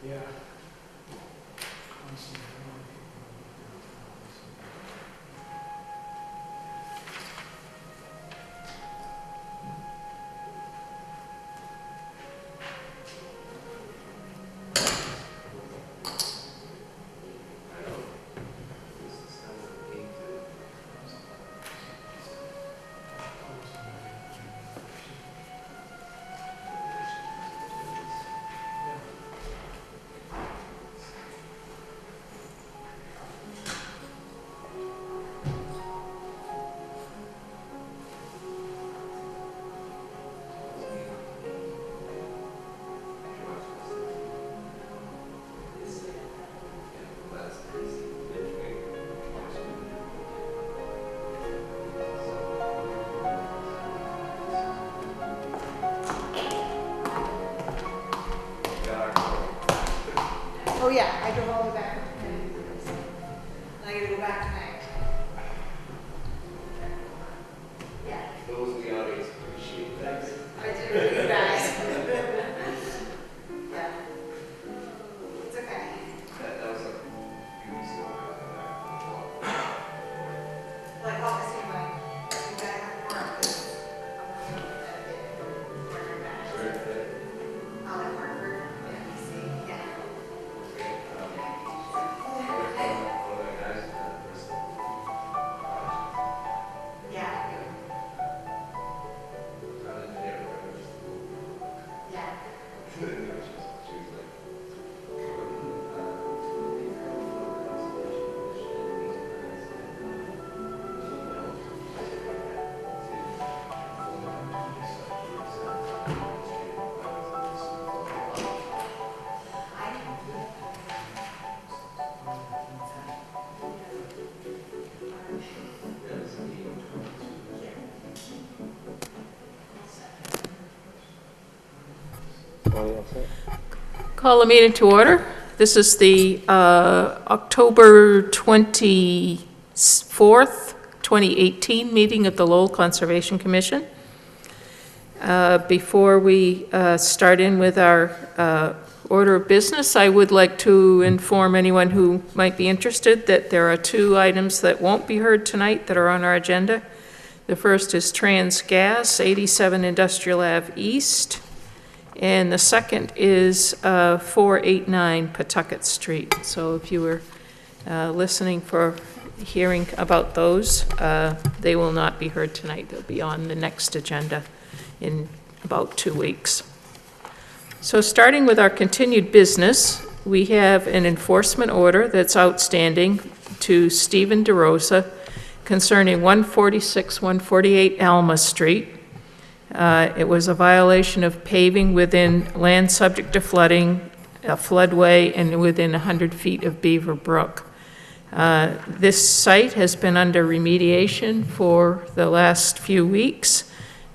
Yeah. Oh yeah, I drove all the way back. And I gotta go back tonight. Yeah, Those in the audience appreciate that. I do, you guys. Yeah. It's okay. That was a good story. Like, obviously, like, you gotta have work. 'Cause I'm not gonna get work back. I'll have Hartford, NBC, yeah. Yeah. Yeah. Call the meeting to order. This is the October 24th, 2018 meeting of the Lowell Conservation Commission. Before we start in with our order of business, I would like to inform anyone who might be interested that there are two items that won't be heard tonight that are on our agenda. The first is Transgas, 87 Industrial Ave East. And the second is 489 Pawtucket Street. So if you were listening for hearing about those, they will not be heard tonight. They'll be on the next agenda in about 2 weeks. So starting with our continued business, we have an enforcement order that's outstanding to Stephen DeRosa concerning 146, 148 Alma Street. It was a violation of paving within land subject to flooding, a floodway, and within 100 feet of Beaver Brook. This site has been under remediation for the last few weeks.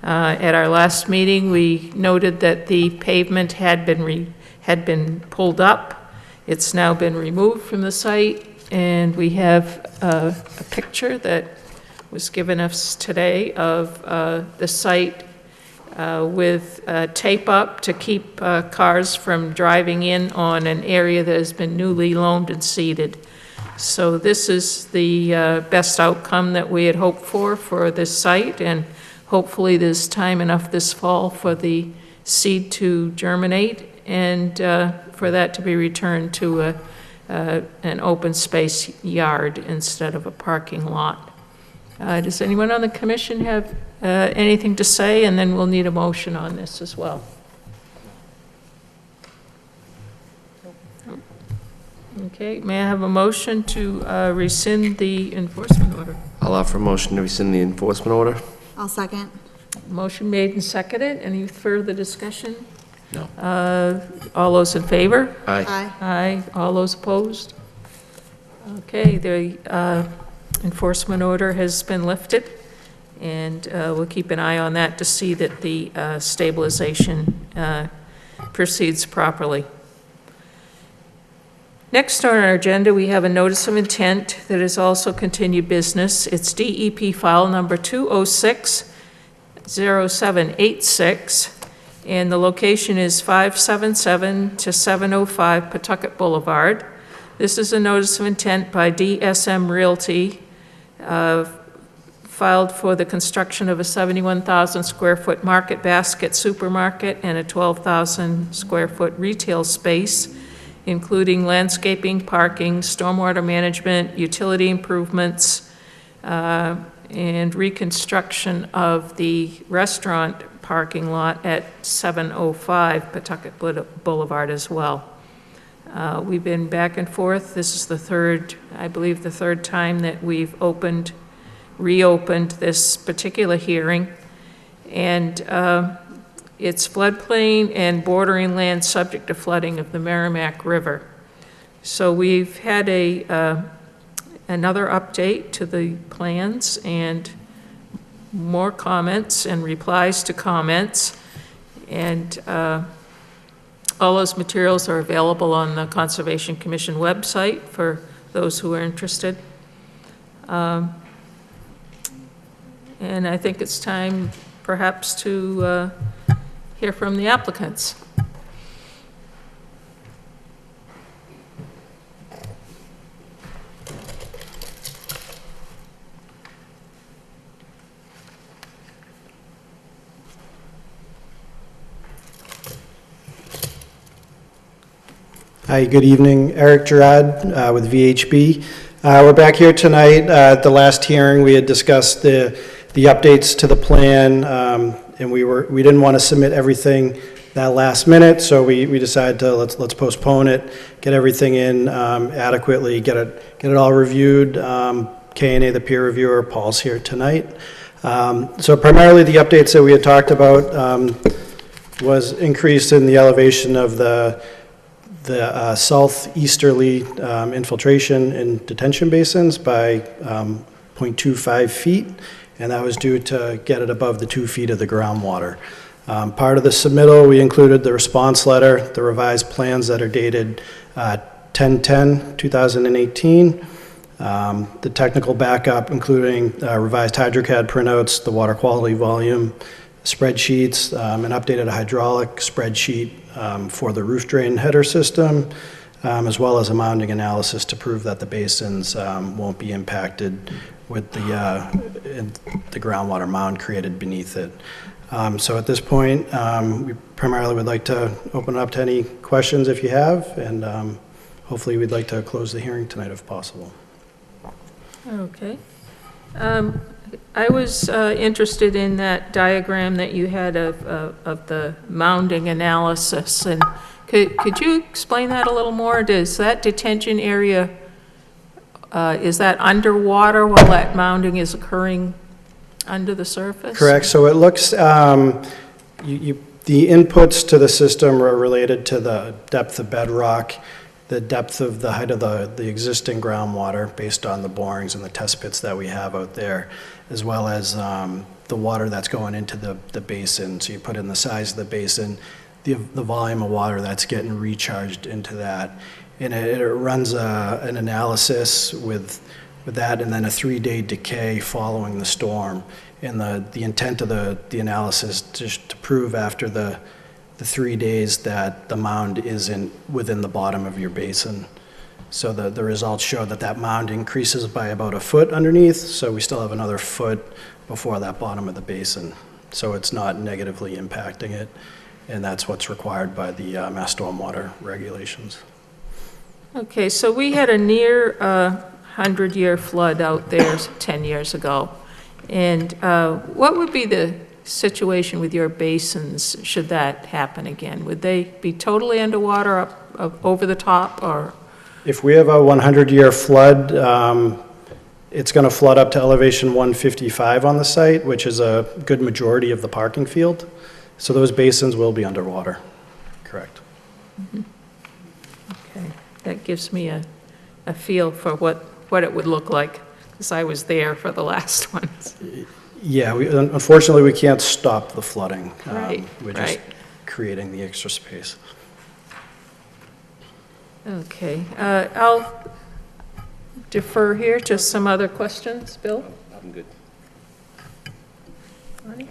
At our last meeting, we noted that the pavement had been pulled up. It's now been removed from the site, and we have a picture that was given us today of the site with tape up to keep cars from driving in on an area that has been newly loamed and seeded. So this is the best outcome that we had hoped for this site, and hopefully there's time enough this fall for the seed to germinate and for that to be returned to an open space yard instead of a parking lot. Does anyone on the commission have anything to say? And then we'll need a motion on this as well. Okay, may I have a motion to rescind the enforcement order? I'll offer a motion to rescind the enforcement order. I'll second. Motion made and seconded. Any further discussion? No. All those in favor? Aye. Aye. Aye. All those opposed? Okay, the enforcement order has been lifted, and we'll keep an eye on that to see that the stabilization proceeds properly. Next on our agenda, we have a notice of intent that is also continued business. It's DEP file number 206-0786, and the location is 577 to 705 Pawtucket Boulevard. This is a notice of intent by DSM Realty, filed for the construction of a 71,000 square foot Market Basket supermarket and a 12,000 square foot retail space, including landscaping, parking, stormwater management, utility improvements, and reconstruction of the restaurant parking lot at 705 Pawtucket Boulevard as well. We've been back and forth. This is the third, I believe, the third time that we've reopened this particular hearing. And it's floodplain and bordering land subject to flooding of the Merrimack River. So we've had another update to the plans and more comments and replies to comments. And all those materials are available on the Conservation Commission website for those who are interested. And I think it's time perhaps to hear from the applicants. Hi, good evening. Eric Gerard with VHB. We're back here tonight. At the last hearing, we had discussed the updates to the plan, and we didn't want to submit everything that last minute, so we decided to let's postpone it, get everything in adequately, get it all reviewed. K&A, the peer reviewer, Paul's here tonight. So primarily the updates that we had talked about was increase in the elevation of the southeasterly infiltration and detention basins by 0.25 feet, and that was due to get it above the 2 feet of the groundwater. Part of the submittal, we included the response letter, the revised plans that are dated 10/10/2018, the technical backup, including revised HydroCAD printouts, the water quality volume spreadsheets, an updated hydraulic spreadsheet for the roof drain header system, as well as a mounding analysis to prove that the basins won't be impacted with the groundwater mound created beneath it. So at this point, we primarily would like to open it up to any questions if you have, and hopefully we'd like to close the hearing tonight if possible. Okay. I was interested in that diagram that you had of the mounding analysis, and could you explain that a little more? Does that detention area, is that underwater while that mounding is occurring under the surface? Correct. So it looks, the inputs to the system are related to the depth of bedrock, the depth of the height of the existing groundwater based on the borings and the test pits that we have out there, as well as the water that's going into the basin. So you put in the size of the basin, the volume of water that's getting recharged into that. And it runs an analysis with that, and then a 3-day decay following the storm. And the intent of the analysis just to prove after the 3 days that the mound isn't within the bottom of your basin. So the results show that mound increases by about a foot underneath, so we still have another foot before that bottom of the basin. So it's not negatively impacting it, and that's what's required by the Mass Stormwater regulations. Okay, so we had a near 100-year flood out there 10 years ago. And what would be the situation with your basins should that happen again? Would they be totally underwater up over the top, or? If we have a 100-year flood, it's going to flood up to elevation 155 on the site, which is a good majority of the parking field. So those basins will be underwater, correct. Mm-hmm. Okay, that gives me a feel for what it would look like, because I was there for the last ones. Yeah, unfortunately, we can't stop the flooding. Right, We're just creating the extra space. Okay, I'll defer here to some other questions. Bill? I'm good. Lonnie?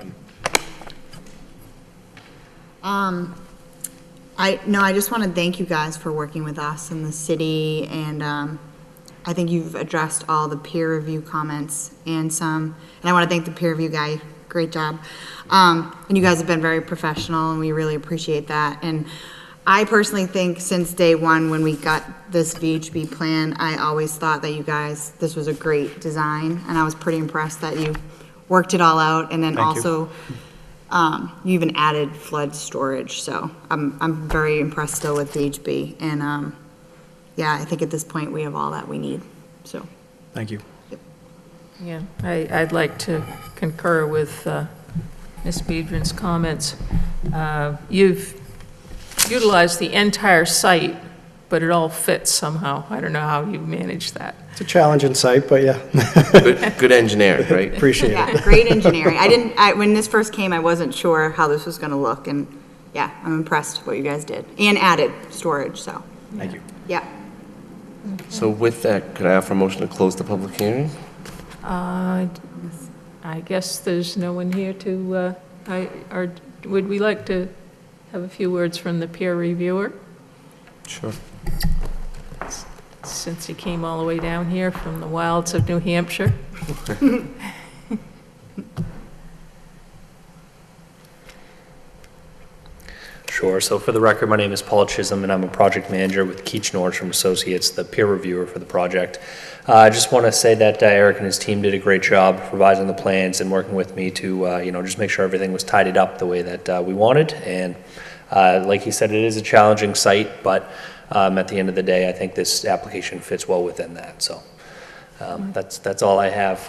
I just want to thank you guys for working with us in the city, and I think you've addressed all the peer review comments and some, and I want to thank the peer review guy, great job. And you guys have been very professional, and we really appreciate that. And I personally think since day one, when we got this VHB plan, I always thought that you guys, this was a great design, and I was pretty impressed that you worked it all out, and then Thank you. also, you even added flood storage, so I'm very impressed still with VHB, and, yeah, I think at this point, we have all that we need, so. Thank you. Yeah, I'd like to concur with Ms. Biedron's comments. You've utilized the entire site, but it all fits somehow. I don't know how you managed that. It's a challenging site, but yeah, Good engineering, right? appreciate it. Yeah, great engineering. When this first came, I wasn't sure how this was gonna look, and, yeah, I'm impressed what you guys did, and added storage, so, Thank you. yeah. So with that, could I offer a motion to close the public hearing? I guess there's no one here to, or would we like to have a few words from the peer reviewer, Sure. since he came all the way down here from the wilds of New Hampshire? Sure. So for the record, my name is Paul Chisholm, and I'm a project manager with Keach Nordstrom Associates, the peer reviewer for the project. I just want to say that Eric and his team did a great job revising the plans and working with me to, just make sure everything was tidied up the way that we wanted. And like he said, it is a challenging site, but at the end of the day, I think this application fits well within that. So that's all I have,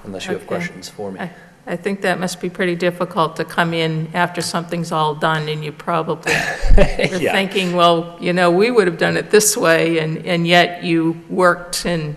unless you have Okay. questions for me. I think that must be pretty difficult to come in after something's all done, and you probably are Yeah. thinking, well, we would have done it this way, and yet you worked and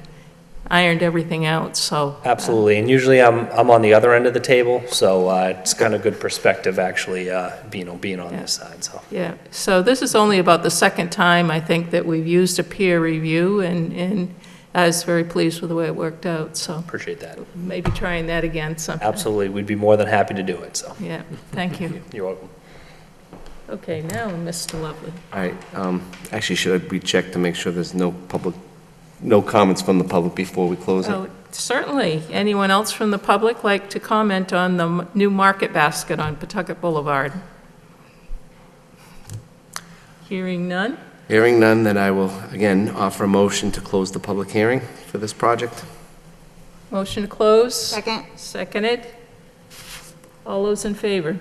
ironed everything out, so. Absolutely, and usually I'm on the other end of the table, so it's kind of good perspective actually, being on Yeah. this side, so. Yeah, so this is only about the second time, I think, that we've used a peer review, and I was very pleased with the way it worked out, so Appreciate that. maybe trying that again sometime. Absolutely, we'd be more than happy to do it, so. Yeah, thank you. You're welcome. Okay, now, Mr. Lovely. All right, actually, should we check to make sure there's no comments from the public before we close it? Oh, certainly. Anyone else from the public like to comment on the new market basket on Pawtucket Boulevard? Hearing none? Hearing none, then I will, again, offer a motion to close the public hearing for this project. Motion to close? Second? Seconded? All those in favor?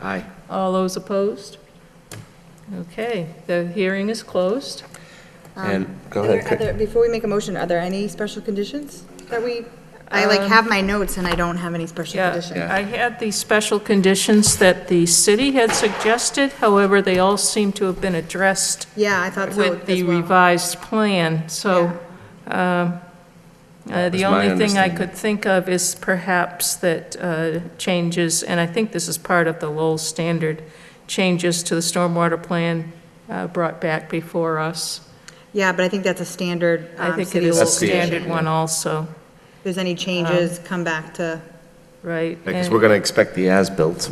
Aye. All those opposed? Okay, the hearing is closed. And, go Are there- ahead, Kurt. Before we make a motion, are there any special conditions that I have my notes and I don't have any special Yeah, conditions. I had the special conditions that the city had suggested, however, they all seem to have been addressed Yeah, I thought so with the as well. revised plan, so the was my only thing I understanding. could think of is perhaps that changes, and I think this is part of the Lowell standard, changes to the stormwater plan brought back before us. Yeah, but I think that's a standard. I think it city is a law. That's the issue, standard one yeah. also, If there's any changes, come back to, right? Because And- we're going to expect the as-built,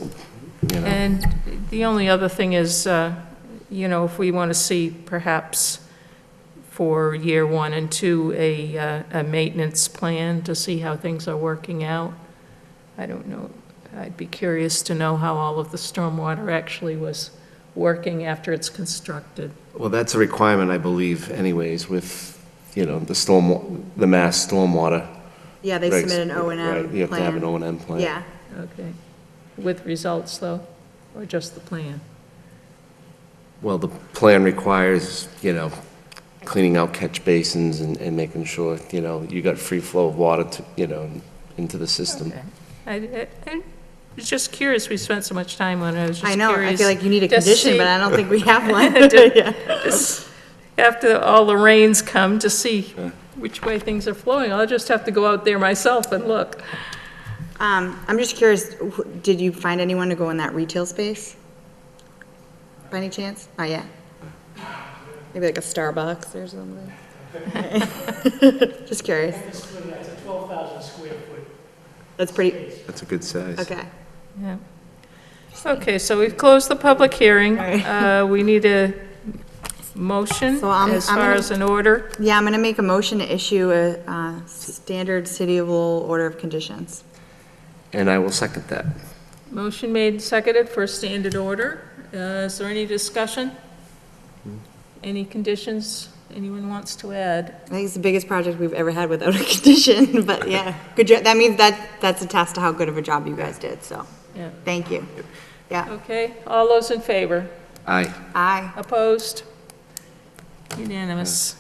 you know. And the only other thing is, if we want to see perhaps for year 1 and 2, a maintenance plan to see how things are working out. I don't know, I'd be curious to know how all of the stormwater actually was working after it's constructed. Well, that's a requirement, I believe, anyways, with, the mass stormwater. yeah, they regs. submit an O and Right, M you have to have an O plan. and M plan. Yeah, Okay. With results, though, or just the plan? Well, the plan requires, cleaning out catch basins and making sure, you got free flow of water to, into the system. Okay. I was just curious, we spent so much time on it, I was just I curious. know, I feel like you need a to condition, see- but I don't think we have one. Yeah. Just after all the rains come to see which way things are flowing. I'll just have to go out there myself and look. I'm just curious, did you find anyone to go in that retail space? By any chance? Not yet. Maybe like a Starbucks or something? Just curious. It's a 12,000 square foot That's pretty, That's a good size. okay. Yeah. Okay, so we've closed the public hearing. All right. We need a motion So I'm as far gonna- as an order. Yeah, I'm gonna make a motion to issue a standard City of Lowell order of conditions. And I will second that. Motion made and seconded for a standard order. Is there any discussion? Any conditions anyone wants to add? I think it's the biggest project we've ever had without a condition, but yeah, good job. That means that's a test to how good of a job you guys did, so, Yeah. thank you. Yeah, Okay, all those in favor? Aye. aye. Opposed? Unanimous.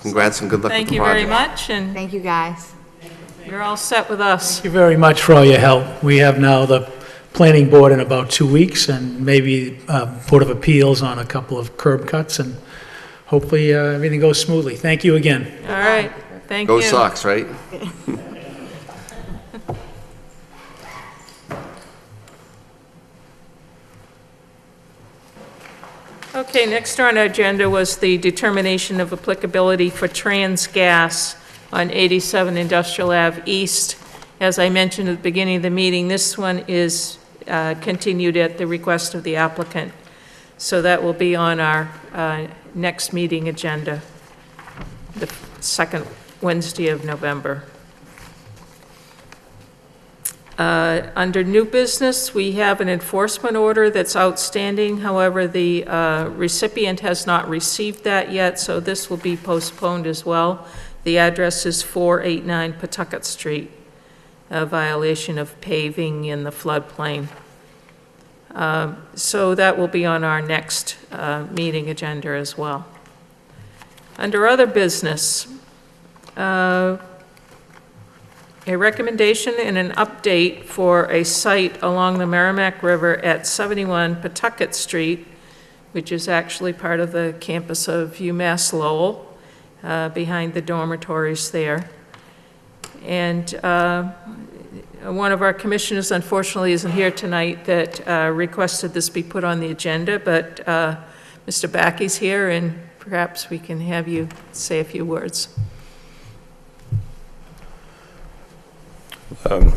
Congrats and good luck with Thank the you very project. much, and Thank you, guys. you're all set with us. Thank you very much for all your help. We have now the planning board in about 2 weeks, and maybe Board of Appeals on a couple of curb cuts, and hopefully everything goes smoothly. Thank you again. All right, thank you. Go Sox, right? Okay, next on our agenda was the determination of applicability for trans gas on 87 Industrial Ave East. As I mentioned at the beginning of the meeting, this one is continued at the request of the applicant. So that will be on our next meeting agenda, the second Wednesday of November. Under new business, we have an enforcement order that's outstanding. However, the recipient has not received that yet, so this will be postponed as well. The address is 489 Pawtucket Street, a violation of paving in the floodplain. So that will be on our next meeting agenda as well. Under other business, a recommendation and an update for a site along the Merrimack River at 71 Pawtucket Street, which is actually part of the campus of UMass Lowell, behind the dormitories there. And one of our commissioners, unfortunately, isn't here tonight, that requested this be put on the agenda, but Mr. Backey's here, and perhaps we can have you say a few words.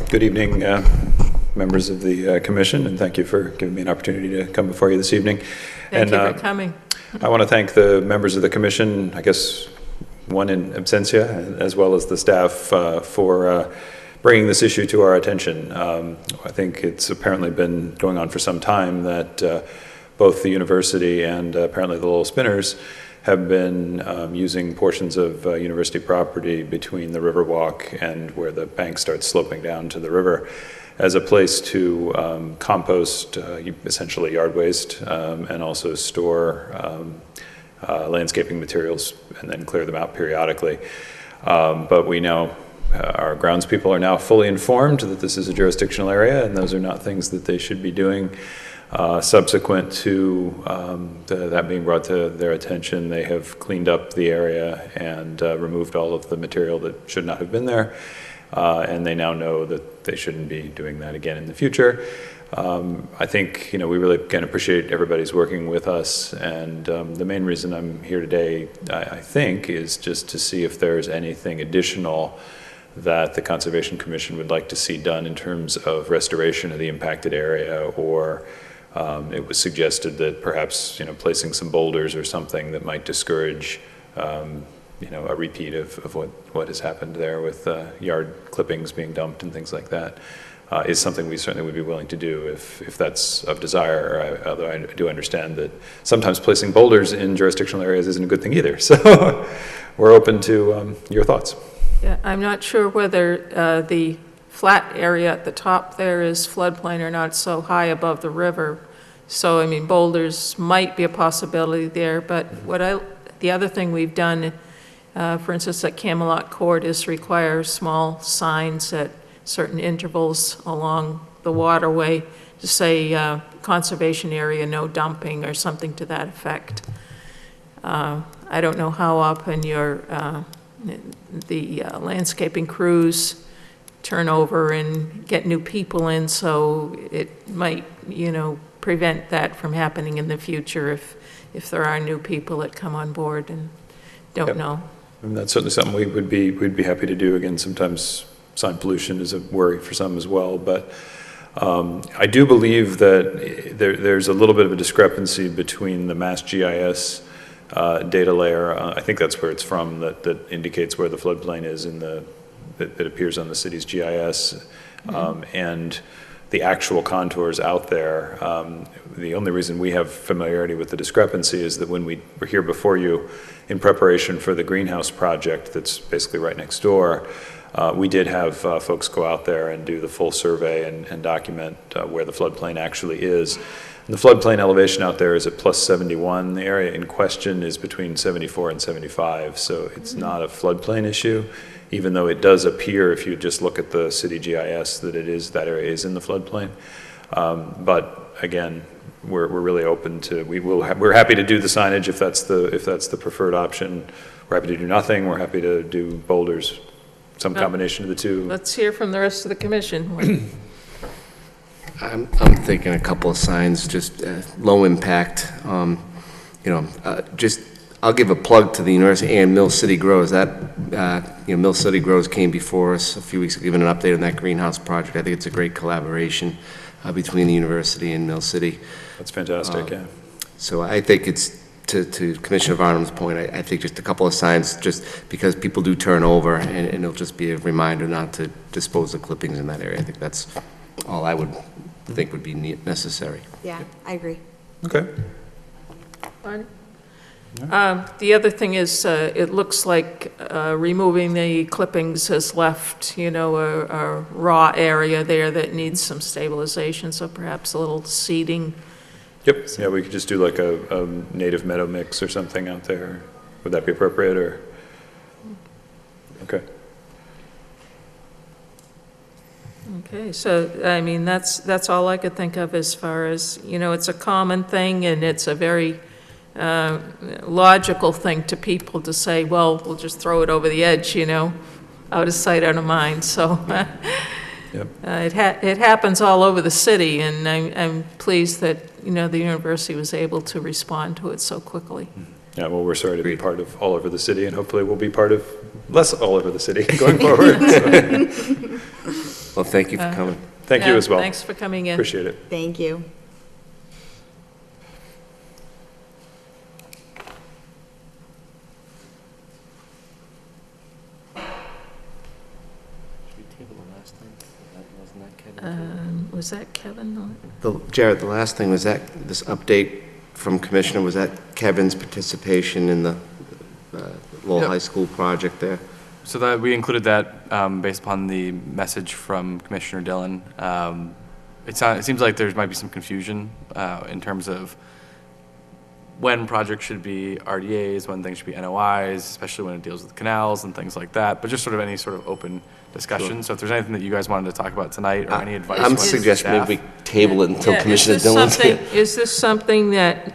Good evening, members of the commission, and thank you for giving me an opportunity to come before you this evening. Thank you for coming. I want to thank the members of the commission, I guess one in absentia, as well as the staff for bringing this issue to our attention. I think it's apparently been going on for some time that both the university and apparently the Lowell Spinners have been using portions of university property between the Riverwalk and where the bank starts sloping down to the river as a place to compost essentially yard waste and also store landscaping materials and then clear them out periodically. But we now, our grounds people are now fully informed that this is a jurisdictional area and those are not things that they should be doing. Subsequent to that being brought to their attention, they have cleaned up the area and removed all of the material that should not have been there. And they now know that they shouldn't be doing that again in the future. I think, we really can appreciate everybody's working with us. And the main reason I'm here today, I think, is just to see if there's anything additional that the Conservation Commission would like to see done in terms of restoration of the impacted area, or it was suggested that perhaps, placing some boulders or something that might discourage, a repeat of what has happened there with yard clippings being dumped and things like that, is something we certainly would be willing to do if that's of desire, although I do understand that sometimes placing boulders in jurisdictional areas isn't a good thing either. So we're open to your thoughts. Yeah, I'm not sure whether the flat area at the top there is floodplain or not, so high above the river. So, boulders might be a possibility there, but the other thing we've done, for instance, at Camelot Court, is require small signs at certain intervals along the waterway to say conservation area, no dumping, or something to that effect. I don't know how often the landscaping crews turn over and get new people in, so it might, prevent that from happening in the future if there are new people that come on board and don't Yep. know. And that's certainly something we'd be happy to do. Again, sometimes sign pollution is a worry for some as well, but I do believe that there's a little bit of a discrepancy between the Mass GIS data layer. I think that's where it's from, that indicates where the floodplain is that appears on the city's GIS, and the actual contours out there. The only reason we have familiarity with the discrepancy is that when we were here before you in preparation for the greenhouse project that's basically right next door, we did have folks go out there and do the full survey and document where the floodplain actually is. And the floodplain elevation out there is at plus 71. The area in question is between 74 and 75, so it's not a floodplain issue, even though it does appear, if you just look at the city GIS, that that area is in the floodplain. But again, we're really open to, we're happy to do the signage if that's the preferred option. We're happy to do nothing. We're happy to do boulders, some combination of the two. Let's hear from the rest of the commission. I'm thinking a couple of signs, just low impact. Just I'll give a plug to the university and Mill City Grows. Mill City Grows came before us a few weeks ago, giving an update on that greenhouse project. I think it's a great collaboration between the university and Mill City. That's fantastic. Yeah. So I think it's to Commissioner Varnum's point. I think just a couple of signs, just because people do turn over, and it'll just be a reminder not to dispose of clippings in that area. I think that's all I would think would be necessary. Yeah, I agree. Okay. Fine. The other thing is, it looks like removing the clippings has left, a raw area there that needs some stabilization, so perhaps a little seeding. Yep. Yeah, we could just do like a native meadow mix or something out there. Would that be appropriate, or? Okay. Okay, so, I mean, that's all I could think of as far as, it's a common thing, and it's a very logical thing to people to say, well, we'll just throw it over the edge, out of sight, out of mind, so. Yep. It happens all over the city, and I'm pleased that, the university was able to respond to it so quickly. Yeah, well, we're sorry to be part of all over the city, and hopefully we'll be part of less all over the city going forward. So. Well, thank you for coming. Thank you as well. Thanks for coming in. Appreciate it. Thank you. Was that Kevin? Jared, the last thing was this update from Commissioner, was that Kevin's participation in the Lowell Yep. High School project there? So that we included that based upon the message from Commissioner Dillon. It seems like there might be some confusion in terms of when projects should be RDAs, when things should be NOIs, especially when it deals with canals and things like that, but just sort of any sort of open discussion. So if there's anything that you guys wanted to talk about tonight, or any advice. I'm suggesting maybe we table it until Yeah, Commissioner Dillon's here. Is this something that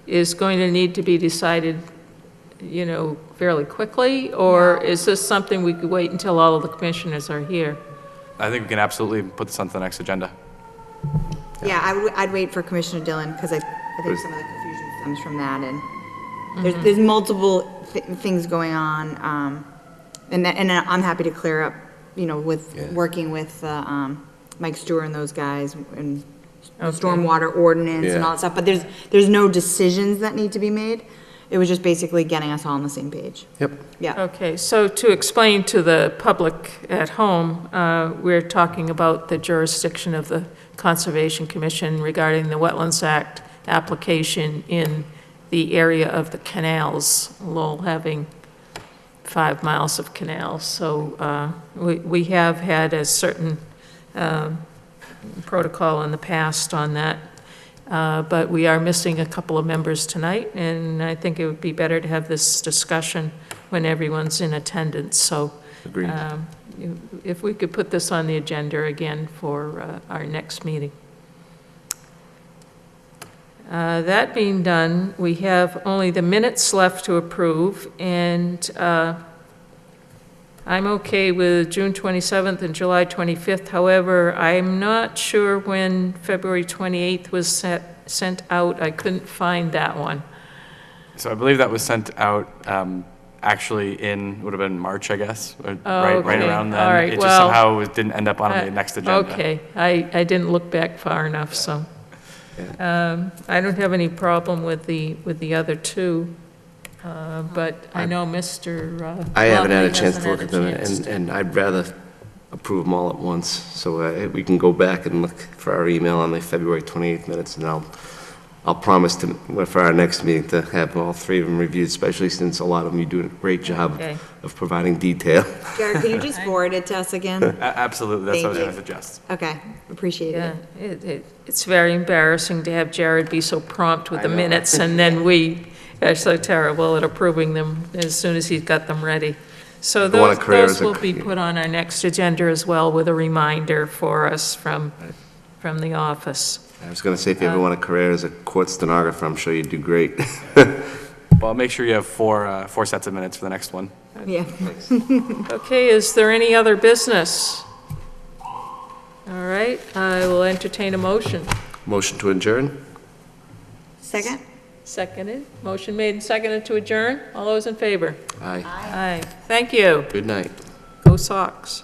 is going to need to be decided, fairly quickly? Or is this something we could wait until all of the commissioners are here? I think we can absolutely put this onto the next agenda. Yeah, I'd wait for Commissioner Dillon, because I think some of the confusion stems from that, and there's multiple things going on, and I'm happy to clear up, with working with Mike Stewart and those guys, and the stormwater ordinance and all that stuff, but there's no decisions that need to be made. It was just basically getting us all on the same page. Yep. Yeah. Okay, so to explain to the public at home, we're talking about the jurisdiction of the Conservation Commission regarding the Wetlands Act application in the area of the canals, Lowell having 5 miles of canals. So we have had a certain protocol in the past on that, but we are missing a couple of members tonight, and I think it would be better to have this discussion when everyone's in attendance. So Agreed. if we could put this on the agenda again for our next meeting. That being done, we have only the minutes left to approve, and I'm okay with June 27th and July 25th. However, I'm not sure when February 28th was set sent out. I couldn't find that one. So I believe that was sent out actually would have been March, I guess, right okay. around then. All right, It just well, somehow didn't end up on the next agenda. Okay, I didn't look back far enough, so. I don't have any problem with the other two, but I know Mr. I haven't had a Lumley chance hasn't to look had at a them, chance. and I'd rather approve them all at once, so we can go back and look for our email on the February 28th minutes, and I'll promise for our next meeting to have all three of them reviewed, especially since a lot of them, you do a great job Okay. of providing detail. Jared, could you just forward it to us again? Absolutely, that's what I was Thank going to suggest. Okay, appreciate Yeah, it. it's very embarrassing to have Jared be so prompt with the minutes, and then we are so terrible at approving them as soon as he's got them ready. So The one at Carrera those is a- will be put on our next agenda as well with a reminder for us from the office. I was going to say, if you ever want a career as a court stenographer, I'm sure you'd do great. Well, make sure you have four sets of minutes for the next one. Yeah. Okay, is there any other business? All right, I will entertain a motion. Motion to adjourn? Second? Seconded, motion made and seconded to adjourn. All those in favor? Aye. Aye. Thank you. Good night. Go Sox.